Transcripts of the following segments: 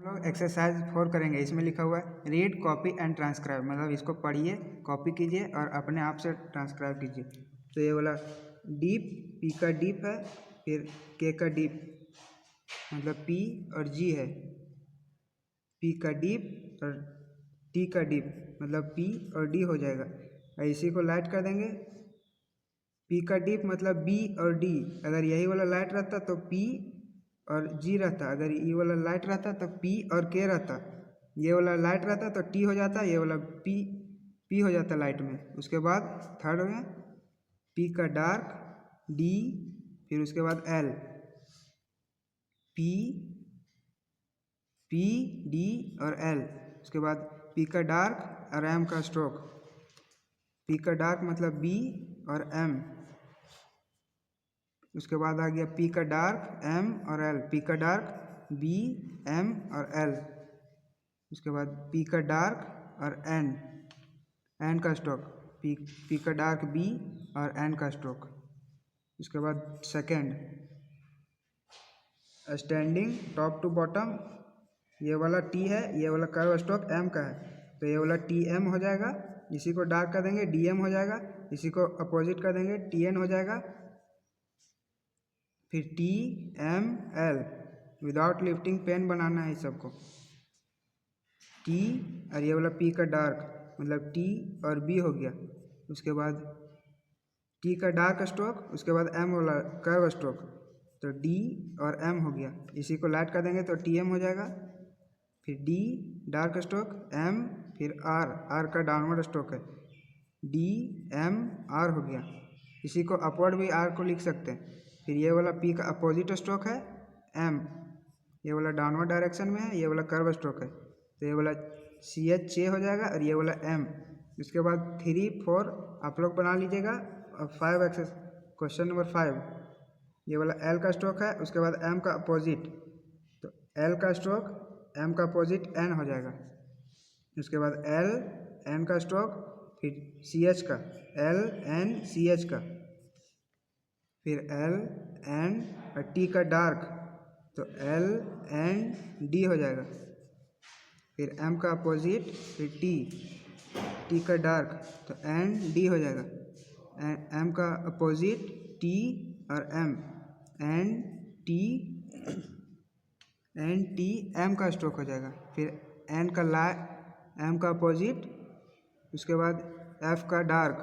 हम लोग एक्सरसाइज 4 करेंगे। इसमें लिखा हुआ है रीड कॉपी एंड ट्रांसक्राइब, मतलब इसको पढ़िए, कॉपी कीजिए और अपने आप से ट्रांसक्राइब कीजिए। तो ये वाला डीप, पी का डीप है, फिर के का डीप मतलब पी और जी है, पी का डीप और टी का डीप मतलब पी और डी हो जाएगा। और इसी को लाइट कर देंगे। पी का डीप मतलब बी और डी, अगर यही वाला लाइट रहता तो पी और जी रहता, अगर ये वाला लाइट रहता तो पी और के रहता, ये वाला लाइट रहता तो टी हो जाता, ये वाला पी हो जाता लाइट में। उसके बाद थर्ड में पी का डार्क डी, फिर उसके बाद एल, पी पी डी और एल। उसके बाद पी का डार्क और एम का स्ट्रोक, पी का डार्क मतलब बी और एम। उसके बाद आ गया पी का डार्क एम और एल, पी का डार्क बी एम और एल। उसके बाद पी का डार्क और एन का स्ट्रोक, पी का डार्क बी और एन का स्ट्रोक। उसके बाद second standing top to bottom, ये वाला टी है, ये वाला कर्व स्ट्रोक एम का है, तो ये वाला टी एम हो जाएगा। इसी को डार्क कर देंगे डी एम हो जाएगा, इसी को अपोजिट कर देंगे टी एन हो जाएगा। फिर T M L, without lifting pen बनाना है इस सबको। टी और ये वाला पी का डार्क मतलब टी और बी हो गया। उसके बाद टी का डार्क स्ट्रोक, उसके बाद एम वाला कर्व स्ट्रोक, तो डी और एम हो गया। इसी को लाइट कर देंगे तो टी एम हो जाएगा। फिर डी डार्क स्ट्रोक एम, फिर आर का डाउनवर्ड स्ट्रोक है, डी एम आर हो गया। इसी को अपवर्ड भी आर को लिख सकते हैं। फिर ये वाला पी का अपोजिट स्ट्रोक है एम, ये वाला डाउनवर्ड डायरेक्शन में है, ये वाला कर्व स्ट्रोक है, तो ये वाला सी एच चे हो जाएगा और ये वाला एम। उसके बाद 3 4 आप लोग बना लीजिएगा। और 5 एक्सेस क्वेश्चन नंबर 5, ये वाला एल का स्ट्रोक है, उसके बाद एम का अपोजिट, तो एल का स्ट्रोक एम का अपोजिट एन हो जाएगा। उसके बाद एल एन का स्ट्रोक, फिर सी एच का एल एन सी एच का, फिर एल एन और टी का डार्क तो एल एन डी हो जाएगा। फिर एम का अपोजिट, फिर टी का डार्क तो एन डी हो जाएगा। एम का अपोजिट टी और एन टी एम का स्ट्रोक हो जाएगा। फिर एम का अपोजिट, उसके बाद एफ का डार्क,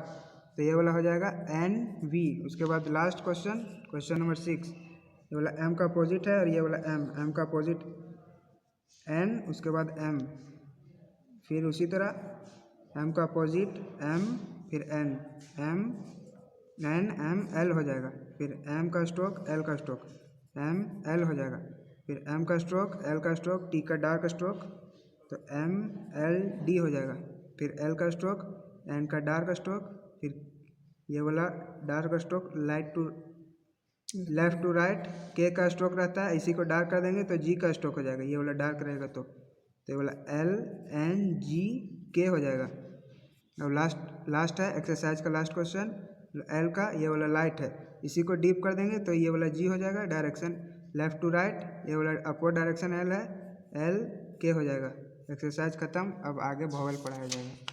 तो ये वाला हो जाएगा एन वी। उसके बाद लास्ट क्वेश्चन नंबर 6, ये वाला एम का अपोजिट है और ये वाला एम का अपोजिट एन, उसके बाद एम, फिर उसी तरह एम का अपोजिट एम, फिर एन एम एल हो जाएगा। फिर एम का स्ट्रोक एल का स्ट्रोक एम एल हो जाएगा। फिर एम का स्ट्रोक एल का स्ट्रोक, टी का डार्क स्ट्रोक तो एम एल डी हो जाएगा। फिर एल का स्ट्रोक एन का डार्क स्ट्रोक, फिर ये वाला dark stroke left to right के का स्ट्रोक रहता है, इसी को डार्क कर देंगे तो जी का स्ट्रोक हो जाएगा, ये वाला डार्क रहेगा तो ये वाला एल एन जी के हो जाएगा। अब लास्ट है एक्सरसाइज का लास्ट क्वेश्चन, एल का ये वाला लाइट है, इसी को डीप कर देंगे तो ये वाला जी हो जाएगा, डायरेक्शन लेफ्ट टू राइट, ये वाला अपवर्ड डायरेक्शन एल है, एल के हो जाएगा। एक्सरसाइज खत्म। अब आगे वोवेल पढ़ाया जाएगा।